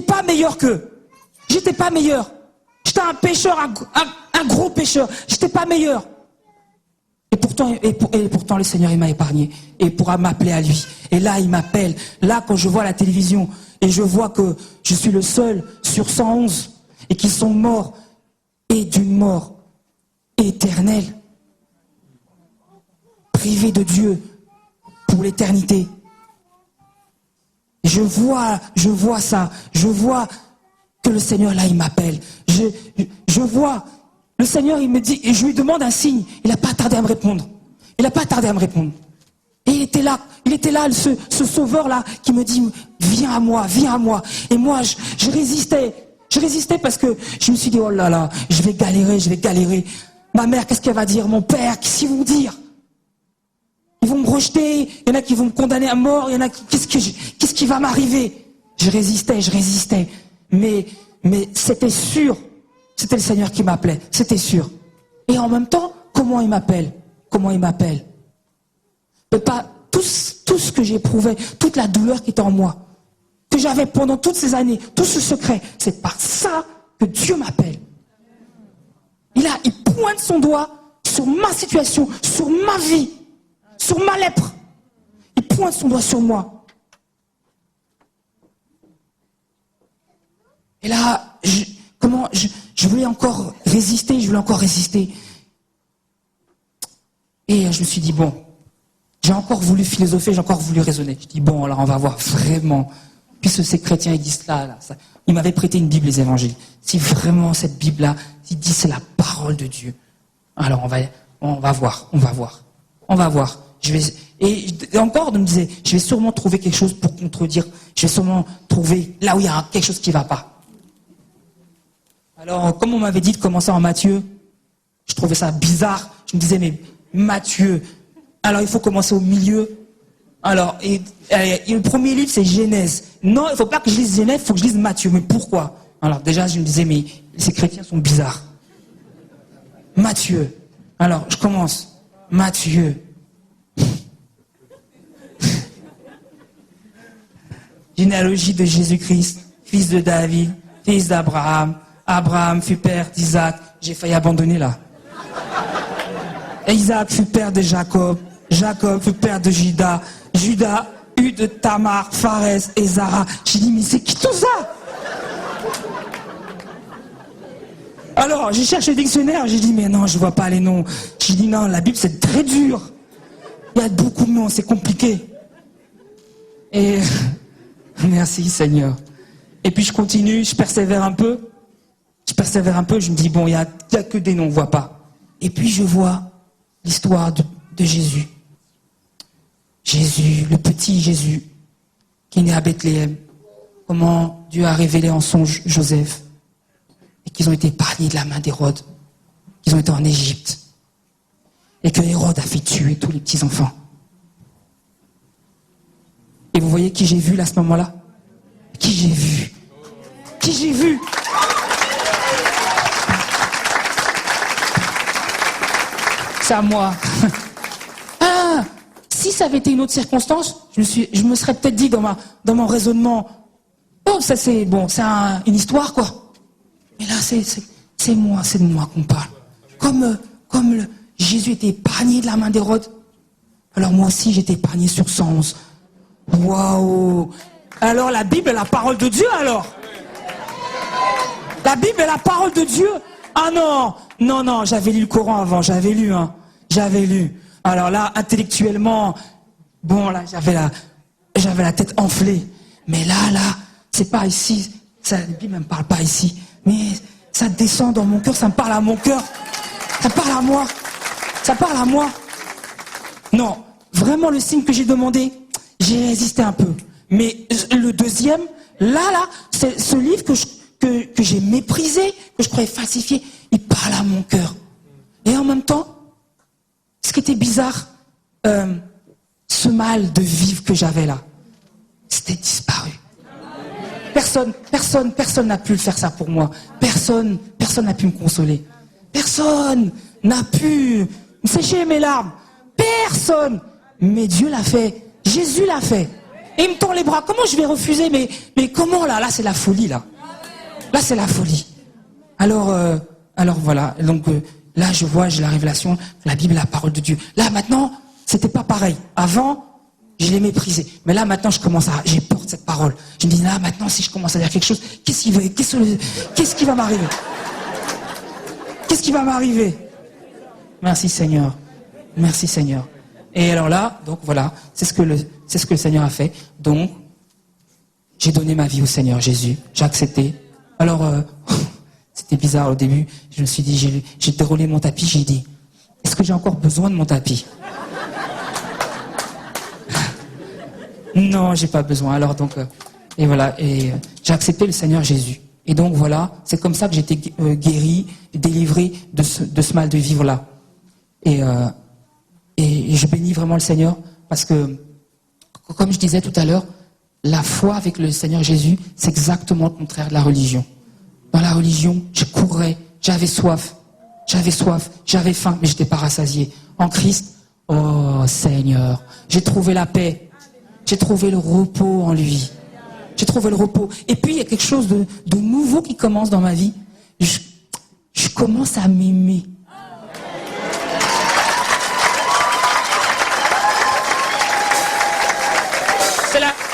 pas meilleur qu'eux? J'étais pas meilleur. J'étais un pécheur, un gros pécheur. J'étais pas meilleur. Et pourtant le Seigneur il m'a épargné. Et pourra m'appeler à lui. Et là il m'appelle. Là quand je vois la télévision et je vois que je suis le seul sur 111 et qu'ils sont morts et d'une mort éternelle, privés de Dieu pour l'éternité. Je vois ça. Je vois que le Seigneur là il m'appelle. Je vois le Seigneur il me dit et je lui demande un signe. Il n'a pas tardé à me répondre. Et il était là, ce sauveur là qui me dit viens à moi. Et moi je résistais. Je résistais parce que je me suis dit oh là là, je vais galérer. Ma mère, qu'est-ce qu'elle va dire? Mon père, qu'est-ce qu'ils vont dire? Ils vont me rejeter, il y en a qui vont me condamner à mort, il y en a qui... Qu'est-ce qui va m'arriver? Je résistais. Mais c'était sûr. C'était le Seigneur qui m'appelait, c'était sûr. Et en même temps, comment il m'appelle? Mais pas tout ce que j'éprouvais, toute la douleur qui était en moi, que j'avais pendant toutes ces années, tout ce secret, c'est par ça que Dieu m'appelle. Il pointe son doigt sur ma situation, sur ma vie, sur ma lèpre. Il pointe son doigt sur moi. Et là, je voulais encore résister. Et je me suis dit, bon, j'ai encore voulu philosopher, j'ai encore voulu raisonner. Je dis, bon, alors on va voir vraiment. Puisque ces chrétiens, ils disent là ça. Ils m'avaient prêté une Bible, les évangiles. Si vraiment cette Bible-là, ils disent c'est la parole de Dieu. Alors on va voir. Et encore, on me disait, je vais sûrement trouver quelque chose pour contredire. Je vais sûrement trouver là où il y a quelque chose qui ne va pas. Alors, comme on m'avait dit de commencer en Matthieu, je trouvais ça bizarre. Je me disais, mais Matthieu, alors il faut commencer au milieu. Alors, et le premier livre, c'est Genèse. Non, il ne faut pas que je lise Genèse, il faut que je lise Matthieu. Mais pourquoi? Alors déjà, je me disais, mais ces chrétiens sont bizarres. Matthieu. Alors, je commence. Matthieu. Généalogie de Jésus-Christ, fils de David, fils d'Abraham. Abraham fut père d'Isaac. J'ai failli abandonner là. Et Isaac fut père de Jacob. Jacob fut père de Juda. Juda eut de Tamar, Pharès et Zara. J'ai dit, mais c'est qui tout ça? Alors, j'ai cherché le dictionnaire, j'ai dit, mais non, je vois pas les noms. J'ai dit, non, la Bible, c'est très dur. Il y a beaucoup de noms, c'est compliqué. Et merci, Seigneur. Et puis, je continue, je persévère un peu, je me dis, bon, il y a que des noms, on voit pas. Et puis, je vois l'histoire de Jésus. Jésus, le petit Jésus, qui est né à Bethléem. Comment Dieu a révélé en songe Joseph. Et qu'ils ont été épargnés de la main d'Hérode. Qu'ils ont été en Égypte. Et que Hérode a fait tuer tous les petits-enfants. Et vous voyez qui j'ai vu là, à ce moment-là? Qui j'ai vu? C'est à moi. Ah, si ça avait été une autre circonstance, je me serais peut-être dit dans mon raisonnement, oh, ça c'est bon, c'est une histoire quoi. Mais là, c'est de moi qu'on parle. Comme Jésus était épargné de la main d'Hérode, alors moi aussi j'étais épargné sur 111. Waouh! Alors la Bible est la parole de Dieu alors? La Bible est la parole de Dieu? Ah non, j'avais lu le Coran avant, j'avais lu. Alors là, intellectuellement, bon, là, j'avais la tête enflée. Mais là, c'est pas ici. Ça, la Bible ne me parle pas ici. Mais ça descend dans mon cœur, ça me parle à mon cœur. Ça parle à moi. Ça parle à moi. Non, vraiment, le signe que j'ai demandé, j'ai résisté un peu. Mais le deuxième, là, c'est ce livre que j'ai méprisé, que je croyais falsifié, il parle à mon cœur. Et en même temps, ce qui était bizarre, ce mal de vivre que j'avais là, c'était disparu. Personne n'a pu le faire ça pour moi. Personne n'a pu me consoler. Personne n'a pu me sécher mes larmes. Personne. Mais Dieu l'a fait. Jésus l'a fait. Et il me tend les bras. Comment je vais refuser? Mais comment là? Là, c'est la folie, là. Là, c'est la folie. Alors voilà. Donc là, j'ai la révélation, la Bible, la parole de Dieu. Là, maintenant, c'était pas pareil. Avant, je l'ai méprisé. Mais là, maintenant, j'ai peur de cette parole. Je me dis, là, maintenant, si je commence à dire quelque chose, qu'est-ce qui va m'arriver? Qu'est-ce qui va m'arriver? Merci Seigneur. Merci Seigneur. Et alors là, donc voilà, c'est ce que le Seigneur a fait. Donc, j'ai donné ma vie au Seigneur Jésus. J'ai accepté. Alors, c'était bizarre au début. Je me suis dit, j'ai déroulé mon tapis, j'ai dit, est-ce que j'ai encore besoin de mon tapis? Non, j'ai pas besoin. Alors donc, et voilà, j'ai accepté le Seigneur Jésus. Et donc voilà, c'est comme ça que j'ai été guéri, délivré de ce mal de vivre là. Et je bénis vraiment le Seigneur parce que, comme je disais tout à l'heure, la foi avec le Seigneur Jésus, c'est exactement le contraire de la religion. Dans la religion, je courais, j'avais soif, j'avais faim, mais je n'étais pas rassasié. En Christ, oh Seigneur, j'ai trouvé la paix. J'ai trouvé le repos en lui. J'ai trouvé le repos. Et puis, il y a quelque chose de nouveau qui commence dans ma vie. Je commence à m'aimer.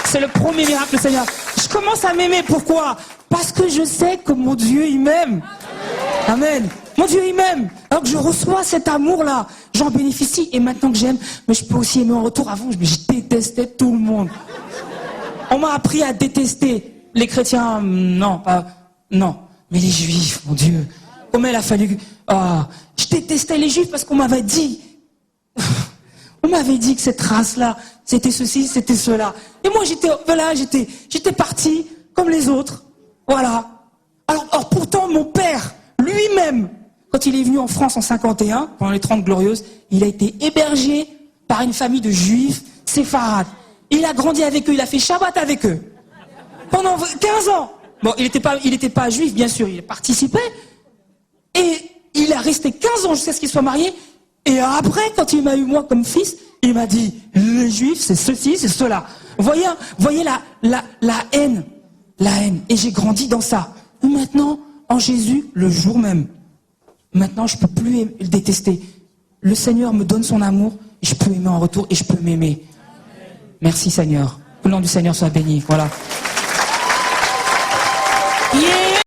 C'est le premier miracle, Seigneur. Je commence à m'aimer. Pourquoi? Parce que je sais que mon Dieu, il m'aime. Amen. Mon Dieu, il m'aime. Alors que je reçois cet amour-là, j'en bénéficie. Et maintenant que j'aime, mais je peux aussi aimer en retour. Avant, je détestais tout le monde. On m'a appris à détester les chrétiens. Non. Mais les juifs, mon Dieu. Comment il a fallu... je détestais les juifs parce qu'on m'avait dit... On m'avait dit que cette race-là, c'était ceci, c'était cela. Et moi, j'étais parti comme les autres. Voilà. Alors pourtant, mon père, lui-même, quand il est venu en France en 51, pendant les 30 Glorieuses, il a été hébergé par une famille de juifs séfarades. Il a grandi avec eux, il a fait Shabbat avec eux. Pendant 15 ans. Bon, il n'était pas juif, bien sûr, il participait. Et il a resté 15 ans jusqu'à ce qu'il soit marié. Et après, quand il m'a eu moi comme fils, il m'a dit, les juifs, c'est ceci, c'est cela. Voyez la haine. La haine. Et j'ai grandi dans ça. Et maintenant, en Jésus, le jour même, maintenant, je ne peux plus le détester. Le Seigneur me donne son amour, et je peux aimer en retour, et je peux m'aimer. Merci Seigneur. Que le nom du Seigneur soit béni. Voilà. Yeah.